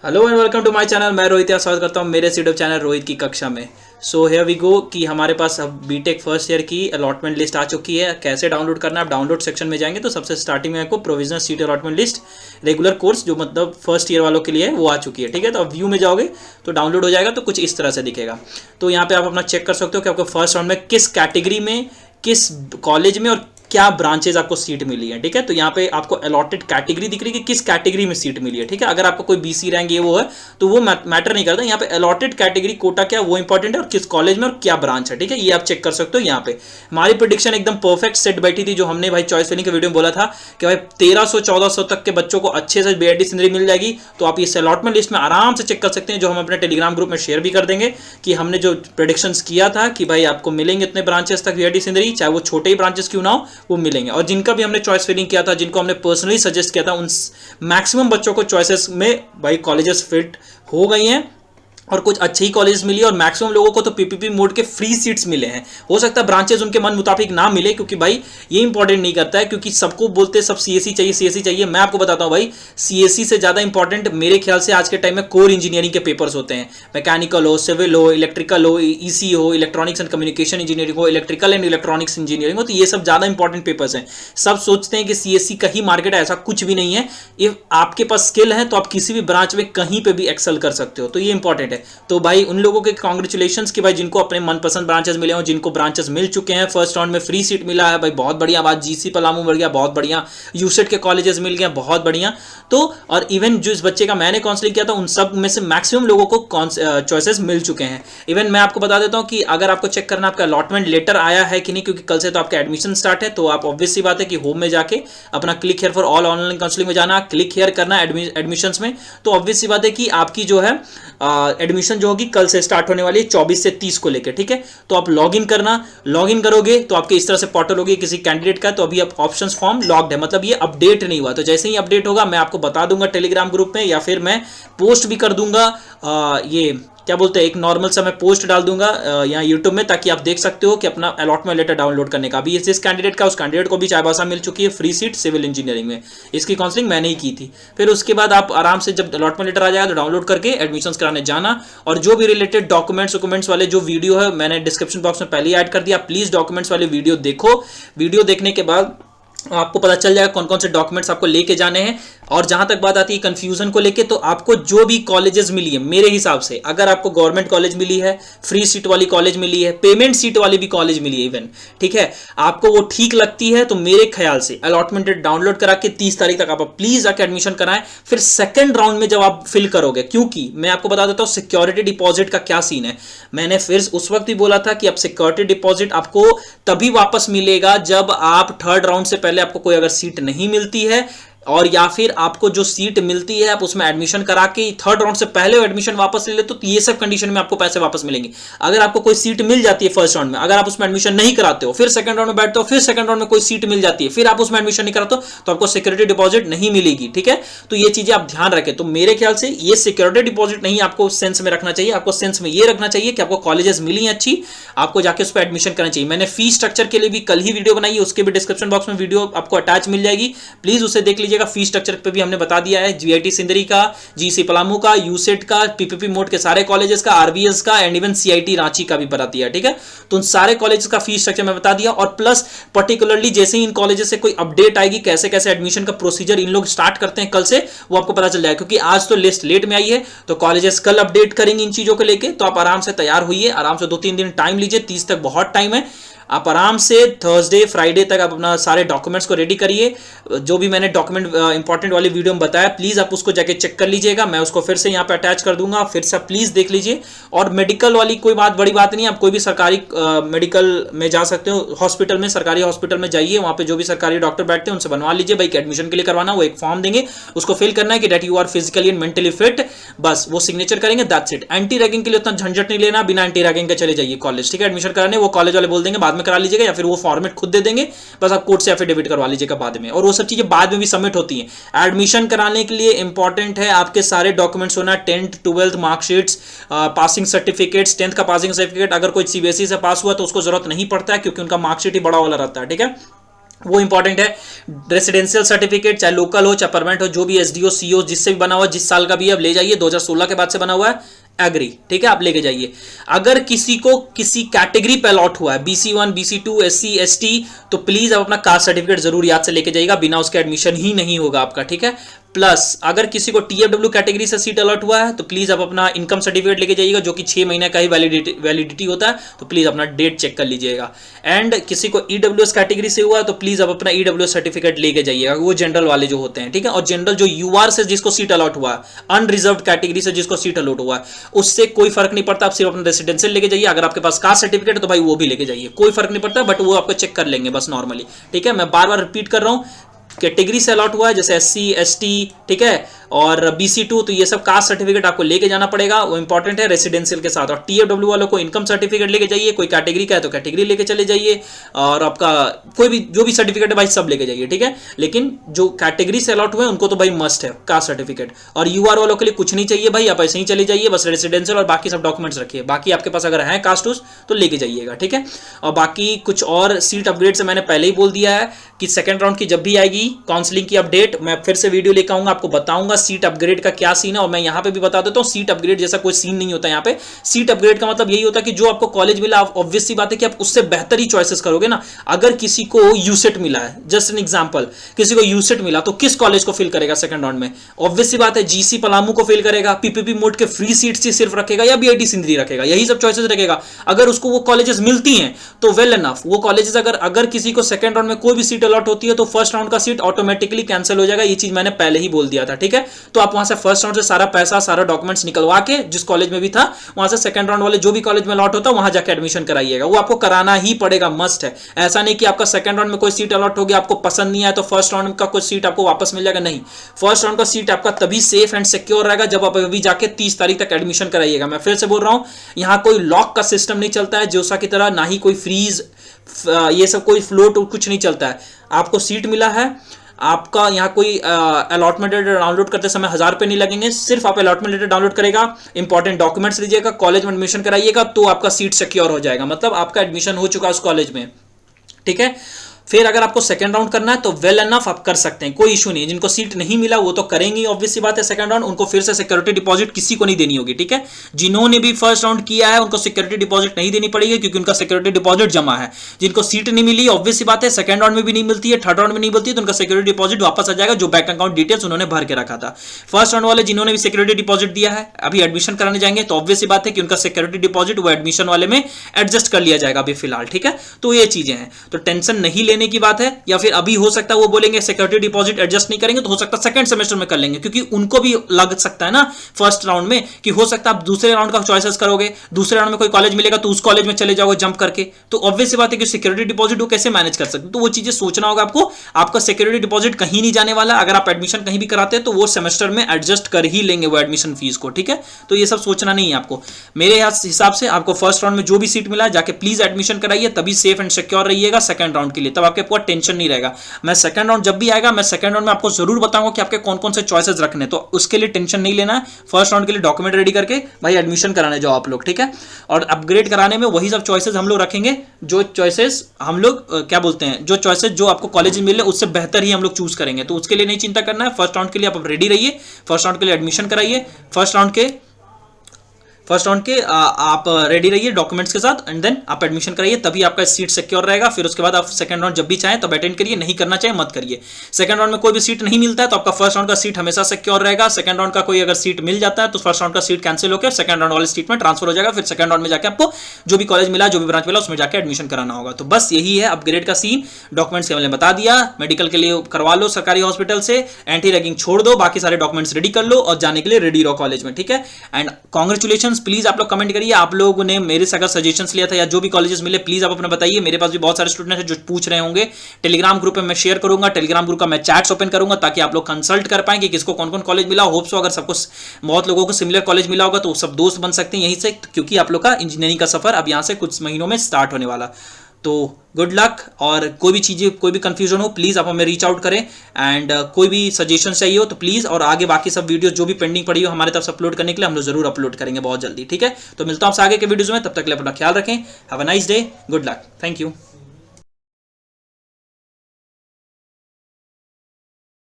Hello and welcome to my channel. मैं रोहित, स्वागत करता हूँ मेरे यूट्यूब चैनल रोहित की कक्षा में। सो हियर वी गो कि हमारे पास अब बीटेक फर्स्ट ईयर की अलॉटमेंट लिस्ट आ चुकी है। कैसे डाउनलोड करना है, आप डाउनलोड सेक्शन में जाएंगे तो सबसे स्टार्टिंग में आपको provisional seat allotment list regular course जो मतलब फर्स्ट ईयर वालों के लिए है वो आ चुकी है। ठीक है, तो अब व्यू में जाओगे तो डाउनलोड हो जाएगा, तो कुछ इस तरह से दिखेगा। तो यहाँ पे आप अपना चेक कर सकते हो कि आपको फर्स्ट राउंड में किस कैटेगरी में, किस कॉलेज में और क्या ब्रांचेज आपको सीट मिली है। ठीक है, तो यहाँ पे आपको अलॉटेड कैटेगरी दिख रही है कि किस कैटेगरी में सीट मिली है। ठीक है, अगर आपको कोई बीसी रैंक ये वो है तो वो मैटर नहीं करता। यहाँ पे अलॉटेड कैटेगरी कोटा क्या है वो इंपॉर्टेंट है, और किस कॉलेज में और क्या ब्रांच है। ठीक है, ये आप चेक कर सकते हो। यहाँ पे हमारी प्रिडिक्शन एकदम परफेक्ट सेट बैठी थी, जो हमने भाई चॉइस फिलिंग के वीडियो में बोला था कि भाई 1300-1400 तक के बच्चों को अच्छे से बीआईटी सिंदरी मिल जाएगी। तो आप इस अलॉटमेंट लिस्ट में आराम से चेक कर सकते हैं, जो हम अपने टेलीग्राम ग्रुप में शेयर भी कर देंगे कि हमने जो प्रिडिक्शंस किया था कि भाई आपको मिलेंगे इतने ब्रांचेस तक बीआईटी सिंदरी, चाहे वो छोटे ही ब्रांचेस क्यों ना हो, वो मिलेंगे। और जिनका भी हमने चॉइस फिलिंग किया था, जिनको हमने पर्सनली सजेस्ट किया था, उन मैक्सिमम बच्चों को चॉइसेस में भाई कॉलेजेस फिट हो गई हैं और कुछ अच्छे ही कॉलेज मिली, और मैक्सिमम लोगों को तो पीपीपी मोड के फ्री सीट्स मिले हैं। हो सकता है ब्रांचेस उनके मन मुताबिक ना मिले, क्योंकि भाई ये इंपॉर्टेंट नहीं करता है, क्योंकि सबको बोलते हैं सब सीएससी चाहिए सीएससी चाहिए। मैं आपको बताता हूँ भाई, सीएससी से ज़्यादा इंपॉर्टेंट मेरे ख्याल से आज के टाइम में कोर इंजीनियरिंग के पेपर्स होते हैं। मैकेनिकल हो, सिविल हो, इलेक्ट्रिकल हो, ईसी हो, इलेक्ट्रॉनिक्स एंड कम्युनिकेशन इंजीनियरिंग हो, इलेक्ट्रिकल एंड इलेक्ट्रॉनिक्स इंजीनियरिंग हो, तो ये सब ज़्यादा इंपॉर्टेंट पेपर्स हैं। सब सोचते हैं कि सीएससी का ही मार्केट है, ऐसा कुछ भी नहीं है। इफ आपके पास स्किल है तो आप किसी भी ब्रांच में कहीं पर भी एक्सेल कर सकते हो, तो ये इंपॉर्टेंट है। तो भाई उन लोगों के कांग्रेचुलेशंस कि भाई जिनको अपने मनपसंद ब्रांचेस मिले हो, जिनको ब्रांचेस मिल चुके हैं, फर्स्ट राउंड में फ्री सीट मिला है, भाई बहुत बढ़िया बात। जीसी पलामू मिल गया, बहुत बढ़िया। यूसेट के कॉलेजेस मिल गए, बहुत बढ़िया। तो और इवन जो इस बच्चे का मैंने काउंसलिंग किया था, उन सब में से मैक्सिमम लोगों को चॉइसेस मिल चुके हैं। इवन मैं आपको बता देता हूं कि अगर आपको चेक करना आपका अलॉटमेंट लेटर आया है कि नहीं, क्योंकि कल से तो आपका एडमिशन स्टार्ट है, तो आप ऑब्वियस सी बात है कि होम में जाके अपना click here for all online counselling में जाना, क्लिक हियर करना एडमिशंस में। तो ऑब्वियस सी बात है कि आपकी जो है एडमिशन जो होगी कल से स्टार्ट होने वाली है 24 से 30 को लेकर। ठीक है, तो आप लॉगिन करना, लॉगिन करोगे तो आपके इस तरह से पोर्टल होगी किसी कैंडिडेट का। तो अभी आप ऑप्शंस फॉर्म लॉक्ड है, मतलब ये अपडेट नहीं हुआ। तो जैसे ही अपडेट होगा मैं आपको बता दूंगा टेलीग्राम ग्रुप में, या फिर मैं पोस्ट भी कर दूंगा। ये क्या बोलते हैं, एक नॉर्मल सा मैं पोस्ट डाल दूंगा यहाँ यूट्यूब में, ताकि आप देख सकते हो कि अपना अलॉटमेंट लेटर डाउनलोड करने का। अभी जिस कैंडिडेट का, उस कैंडिडेट को भी चाईबासा मिल चुकी है फ्री सीट सिविल इंजीनियरिंग में। इसकी काउंसलिंग मैंने ही की थी। फिर उसके बाद आप आराम से जब अलॉटमेंट लेटर आ जाएगा तो डाउनलोड करके एडमिशन कराने जाना। और जो भी रिलेटेड डॉक्यूमेंट्स वाले जो वीडियो है मैंने डिस्क्रिप्शन बॉक्स में पहले ही ऐड कर दिया। प्लीज डॉक्यूमेंट्स वाले वीडियो देखो। वीडियो देखने के बाद आपको पता चल जाएगा कौन कौन से डॉक्यूमेंट्स आपको लेके जाने हैं। और जहां तक बात आती है कंफ्यूजन को लेके, तो आपको जो भी कॉलेजेस मिली है मेरे हिसाब से, अगर आपको गवर्नमेंट कॉलेज मिली है, फ्री सीट वाली कॉलेज मिली है, पेमेंट सीट वाली भी कॉलेज मिली है इवन, ठीक है, आपको वो ठीक लगती है, तो मेरे ख्याल से अलॉटमेंट डाउनलोड करा के 30 तारीख तक आप प्लीज आके एडमिशन कराएं। फिर सेकंड राउंड में जब आप फिल करोगे, क्योंकि मैं आपको बता देता हूं सिक्योरिटी डिपॉजिट का क्या सीन है। मैंने फिर उस वक्त भी बोला था कि अब सिक्योरिटी डिपॉजिट आपको तभी वापस मिलेगा जब आप थर्ड राउंड से पहले आपको कोई अगर सीट नहीं मिलती है, और या फिर आपको जो सीट मिलती है आप उसमें एडमिशन करा के थर्ड राउंड से पहले एडमिशन वापस ले ले, तो ये सब कंडीशन में आपको पैसे वापस मिलेंगे। अगर आपको कोई सीट मिल जाती है फर्स्ट राउंड में, अगर आप उसमें एडमिशन नहीं कराते हो, फिर सेकंड राउंड में बैठते हो, फिर सेकंड राउंड में कोई सीट मिल जाती है, फिर आप उसमें एडमिशन नहीं कराते हो, तो आपको सिक्योरिटी डिपॉजिट नहीं मिलेगी। ठीक है, तो ये चीजें आप ध्यान रखें। तो मेरे ख्याल से ये सिक्योरिटी डिपॉजिट नहीं आपको सेंस में रखना चाहिए। आपको सेंस में ये रखना चाहिए कि आपको कॉलेजेस मिली हैं अच्छी, आपको जाके उस पर एडमिशन करना चाहिए। मैंने फी स्ट्रक्चर के लिए भी कल ही वीडियो बनाई है, उसके भी डिस्क्रिप्शन बॉक्स में वीडियो आपको अटैच मिल जाएगी, प्लीज उसे देख लीजिएगा। फी स्ट्रक्चर पे भी हमने बता दिया है, जीआईटी सिंदरी का, जीसी पलामू का, यूसेट का, पीपीपी मोड के सारे कॉलेजेस का, आरबीएस का, एंड इवन सीआईटी रांची का भी बता दिया। ठीक है, तो उन सारे कॉलेजेस का फीस स्ट्रक्चर मैं बता दिया। और प्लस पर्टिकुलरली जैसे ही इन कॉलेजेस से कोई अपडेट आएगी, कैसे कैसे एडमिशन का प्रोसीजर इन लोग स्टार्ट करते हैं कल से, वो आपको पता चल जाएगा। क्योंकि आज तो लिस्ट लेट में आई है, तो कॉलेजेस कल अपडेट करेंगे इन चीजों को लेकर। तो आप आराम से तैयार होइए, आराम से 2-3 दिन टाइम लीजिए, 30 तक बहुत टाइम है। आप आराम से थर्सडे फ्राइडे तक आप अपना सारे डॉक्यूमेंट्स को रेडी करिए। जो भी मैंने डॉक्यूमेंट इंपॉर्टेंट वाली वीडियो में बताया, प्लीज आप उसको जाके चेक कर लीजिएगा। मैं उसको फिर से यहाँ पे अटैच कर दूंगा, फिर से प्लीज देख लीजिए। और मेडिकल वाली कोई बड़ी बात नहीं है, आप कोई भी सरकारी मेडिकल में जा सकते हो, हॉस्पिटल में, सरकारी हॉस्पिटल में जाइए, वहां पे जो भी सरकारी डॉक्टर बैठते हैं उनसे बनवा लीजिए भाई कि एडमिशन के लिए करवाना। वो एक फॉर्म देंगे, उसको फिल करना है कि that you are physically and mentally fit, बस वो सिग्नेचर करेंगे, दैट्स इट। एंटी रैगिंग के लिए उतना झंझट नहीं लेना, बिना एंटी रैगिंग के चले जाइए कॉलेज। ठीक है, एडमिशन कराने वो कॉलेज वाले बोल देंगे बाद में करा लीजिएगा, या फिर वो फॉर्मेट खुद दे देंगे, बस आप कोर्ट से एफिडेविट करवा लीजिएगा बाद में। और वो सब चीजें बाद में भी सबमिट होती हैं। एडमिशन कराने के लिए इंपॉर्टेंट है आपके सारे डॉक्यूमेंट्स होना, 10th 12th marksheets, passing certificates. 10th का पासिंग सर्टिफिकेट अगर कोई सीबीएसई से पास हुआ तो उसको जरूरत नहीं पड़ता है, क्योंकि उनका मार्कशीट ही बड़ा वाला रहता है। ठीक है, वो इंपॉर्टेंट है। रेसिडेंशियल सर्टिफिकेट चाहे लोकल हो चाहे परमानेंट हो, जो भी एसडीओ सीओ जिससे भी बना हुआ, जिस साल का भी अब ले जाइए, 2016 के बाद से बना हुआ है, एग्री, ठीक है, आप लेके जाइए। अगर किसी को किसी कैटेगरी पे अलॉट हुआ है, BC1 BC2 SC ST, तो प्लीज आप अपना कास्ट सर्टिफिकेट जरूर याद से लेके जाइएगा, बिना उसके एडमिशन ही नहीं होगा आपका, ठीक है। प्लस अगर किसी को TFW कैटेगरी से सीट अलॉट हुआ है तो प्लीज आप अपना इनकम सर्टिफिकेट लेके जाइएगा, जो कि 6 महीने का ही वैलिडिटी होता है, तो प्लीज अपना डेट चेक कर लीजिएगा। एंड किसी को EWS कैटेगरी से हुआ है तो प्लीज आप अपना EWS सर्टिफिकेट लेके जाइएगा, वो जनरल वाले जो होते हैं, ठीक है। और जनरल जो UR से जिसको सीट अलॉट हुआ है, अनरिजर्व कैटेगरी से जिसको सीट अलॉट हुआ है, उससे कोई फर्क नहीं पड़ता, आप सिर्फ अपना रेसिडेंशियल लेके जाइए। अगर आपके पास कास्ट सर्टिफिकेट है तो भाई वो भी लेके जाइए, कोई फर्क नहीं पड़ता, बट वो आपको चेक कर लेंगे बस नॉर्मली, ठीक है। मैं बार बार रिपीट कर रहा हूं, कैटेगरी से अलॉट हुआ है जैसे SC ST, ठीक है, और BC2, तो ये सब कास्ट सर्टिफिकेट आपको लेके जाना पड़ेगा, वो इंपॉर्टेंट है रेसिडेंशियल के साथ। और TFW वालों को इनकम सर्टिफिकेट लेके जाइए, कोई कैटेगरी का है तो कैटेगरी लेके चले जाइए, और आपका कोई भी जो भी सर्टिफिकेट है भाई सब लेके जाइए, ठीक है। लेकिन जो कैटेगरी से अलॉट हुए उनको तो भाई मस्ट है कास्ट सर्टिफिकेट। और UR वालों के लिए कुछ नहीं चाहिए भाई, आप ऐसे ही चले जाइए, बस रेसिडेंशियल और बाकी सब डॉक्यूमेंट्स रखिए। बाकी आपके पास अगर है कास्ट उस तो लेके जाइएगा, ठीक है। और बाकी कुछ और सीट अपग्रेड से मैंने पहले ही बोल दिया है कि सेकंड राउंड की जब भी आएगी काउंसलिंग की अपडेट, मैं फिर से वीडियो लेकर आऊंगा, आपको बताऊंगा सीट अपग्रेड का क्या सीन है। और मैं यहां पे भी बता देता हूं, सीट अपग्रेड जैसा कोई सीन नहीं होता। यहां पे सीट अपग्रेड का मतलब यही होता है कि जो आपको कॉलेज मिला, ऑब्वियस सी बात है कि आप उससे बेहतर ही चॉइसेस करोगे ना। अगर किसी को यूसेट मिला है, जस्ट एन एग्जांपल, किसी को यूसेट मिला तो किस कॉलेज को फिल करेगा सेकंड राउंड में? ऑब्वियस सी बात है GC पलामू को फिल करेगा, PPP मोड के फ्री सीट्स ही सिर्फ रखेगा, या BIT सिंदरी रखेगा, यही सब चॉइसेस रखेगा। अगर उसको वो कॉलेजेस मिलती हैं तो वेल एनफ, वो कॉलेजेस अगर किसी को सेकंड राउंड में कोई भी सीट अलॉट होती है तो फर्स्ट राउंड का सीट ऑटोमेटिकली कैंसिल हो जाएगा। ये चीज मैंने पहले ही बोल दिया था, ठीक है। तो आप वहां से फर्स्ट राउंड से सारा पैसा, सारा डॉक्यूमेंट्स निकलवा के, जिस कॉलेज में भी था वहां से सेकंड राउंड वाले जो भी कॉलेज में अलॉट होता है वहां जाके एडमिशन कराइएगा। वो आपको कराना ही पड़ेगा, मस्ट है। ऐसा नहीं कि आपका सेकंड राउंड में कोई सीट अलॉट हो गया, आपको पसंद नहीं आया तो फर्स्ट राउंड का कोई सीट आपको वापस मिल जाएगा, नहीं। फर्स्ट राउंड का सीट आपका तभी सेफ एंड सिक्योर रहेगा जब आप अभी जाके 30 तारीख तक एडमिशन कराइएगा। मैं फिर से बोल रहा हूं, यहां कोई लॉक का सिस्टम नहीं चलता है जोसा की तरह, ना ही कोई फ्रीज, ये सब कोई फ्लोट कुछ नहीं चलता है। आपको सीट मिला है, आपका यहाँ कोई अलॉटमेंट लेटर डाउनलोड करते समय 1000 रुपये नहीं लगेंगे। सिर्फ आप अलॉटमेंट लेटर डाउनलोड करेगा, इंपॉर्टेंट डॉक्यूमेंट्स लीजिएगा, कॉलेज में एडमिशन कराइएगा, तो आपका सीट सिक्योर हो जाएगा, मतलब आपका एडमिशन हो चुका है उस कॉलेज में, ठीक है। फिर अगर आपको सेकंड राउंड करना है तो वेल एनफ आप कर सकते हैं, कोई इशू नहीं है। जिनको सीट नहीं मिला वो तो करेंगे, ऑब्वियस सी बात है। सेकंड राउंड उनको फिर से सिक्योरिटी डिपॉजिट किसी को नहीं देनी होगी, ठीक है। जिन्होंने भी फर्स्ट राउंड किया है उनको सिक्योरिटी डिपॉजिट नहीं देनी पड़ेगी, क्योंकि उनका सिक्योरिटी डिपॉजिट जमा है। जिनको सीट नहीं मिली, ऑब्वियस सी बात है, सेकंड राउंड में भी नहीं मिलती है, थर्ड राउंड में नहीं मिलती है, तो उनका सिक्योरिटी डिपॉजिट वापस आ जाएगा, जो बैंक अकाउंट डिटेल्स उन्होंने भर के रखा था। फर्स्ट राउंड वाले जिन्होंने भी सिक्योरिटी डिपॉजिट दिया है, अभी एडमिशन कराने जाएंगे तो ऑब्वियस सी बात है कि उनका सिक्योरिटी डिपॉजिट वो एडमिशन वाले में एडजस्ट कर लिया जाएगा अभी फिलहाल, ठीक है। तो ये चीजें हैं, तो टेंशन नहीं लेने की बात है। या फिर अभी हो सकता है वो बोलेंगे सिक्योरिटी डिपॉजिट एडजस्ट नहीं करेंगे, तो हो सकता है सेकंड सेमेस्टर में कर लेंगे, क्योंकि उनको भी लग सकता है ना फर्स्ट राउंड में कि हो सकता है आप दूसरे राउंड का चॉइसेस करोगे, दूसरे राउंड में कोई कॉलेज मिलेगा तो उस कॉलेज में चले जाओगे जंप करके, तो ऑब्वियस सी बात है कि सिक्योरिटी डिपॉजिट वो कैसे मैनेज कर सकते हैं। तो वो चीजें सोचना होगा आपको। आपका सिक्योरिटी डिपॉजिट कहीं नहीं जाने वाला, अगर आप एडमिशन कहीं भी कराते हैं तो वो सेमेस्टर में एडजस्ट कर ही लेंगे वो एडमिशन फीस को, ठीक है। तो ये सब सोचना नहीं है आपको। मेरे हिसाब से आपको फर्स्ट राउंड में जो भी सीट मिला है जाके प्लीज एडमिशन कराइए, तभी सेफ एंड सिक्योर रहिएगा सेकंड राउंड के लिए, तब आपके पूरा टेंशन नहीं रहेगा। मैं सेकंड राउंड जब भी आएगा, मैं सेकंड राउंड में आपको जरूर बताऊंगा कि आपके कौन कौन से चॉइसेस रखने, तो उसके लिए टेंशन नहीं लेना है। फर्स्ट राउंड के लिए डॉक्यूमेंट रेडी करके भाई एडमिशन कराने जाओ आप लोग, ठीक है। और अपग्रेड कराने में वही सब चॉइसेस हम लोग रखेंगे, जो चॉइसेस हम लोग क्या बोलते हैं, जो चॉइसेस जो आपको कॉलेज में मिले उससे बेहतर ही हम लोग चूज करेंगे, तो उसके लिए नहीं चिंता करना है। फर्स्ट राउंड के लिए आप रेडी रहिए, फर्स्ट राउंड के लिए एडमिशन कराइए, फर्स्ट राउंड के आप रेडी रहिए डॉक्यूमेंट्स के साथ, एंड देन आप एडमिशन कराइए, तभी आपका सीट सिक्योर रहेगा। फिर उसके बाद आप सेकंड राउंड जब भी चाहें तब अटेंड करिए, नहीं करना चाहे मत करिए। सेकंड राउंड में कोई भी सीट नहीं मिलता है तो आपका फर्स्ट राउंड का सीट हमेशा सिक्योर रहेगा। सेकंड राउंड का कोई अगर सीट मिल जाता है तो फर्स्ट राउंड का सीट कैंसिल होकर सेकंड राउंड वाले सीट में ट्रांसफर हो जाएगा। फिर सेकंड राउंड में जाकर आपको जो भी कॉलेज मिला, जो भी ब्रांच मिला, उसमें जाकर एडमिशन कराना होगा। तो बस यही है अपग्रेड का सीन। डॉक्यूमेंट्स मैंने बता दिया, मेडिकल के लिए करवा लो सरकारी हॉस्पिटल से, एंटी रैगिंग छोड़ दो, बाकी सारे डॉक्यूमेंट्स रेडी कर लो और जाने के लिए रेडी रहो कॉलेज में, ठीक है। एंड कांग्रेचुलेशंस, प्लीज आप लोग कमेंट करिए आप लोगों ने मेरे से अगर सजेशंस लिया था या जो भी कॉलेजेस मिले, प्लीज आप अपना बताइए। मेरे पास भी बहुत सारे स्टूडेंट हैं जो पूछ रहे होंगे। टेलीग्राम ग्रुप में मैं शेयर करूंगा, टेलीग्राम ग्रुप का मैं चैट्स ओपन करूंगा ताकि आप लोग कंसल्ट कर पाएं कि किसको कौन कौन कॉलेज मिला। होप सो अगर सबको, बहुत लोगों को सिमिलर कॉलेज मिला होगा तो सब दोस्त बन सकते हैं यहीं से, क्योंकि आप लोग का इंजीनियरिंग का सफर अब यहां से कुछ महीनों में स्टार्ट होने वाला। तो गुड लक, और कोई भी चीज़ें, कोई भी कंफ्यूजन हो प्लीज़ आप हमें रीच आउट करें, एंड कोई भी सजेशन चाहिए हो तो प्लीज़, और आगे बाकी सब वीडियो जो भी पेंडिंग पड़ी हो हमारे तरफ से अपलोड करने के लिए हम लोग जरूर अपलोड करेंगे बहुत जल्दी, ठीक है। तो मिलता हूं आपसे आगे के वीडियोज़ में, तब तक के लिए अपना ख्याल रखें। Have a nice day, good luck, thank you.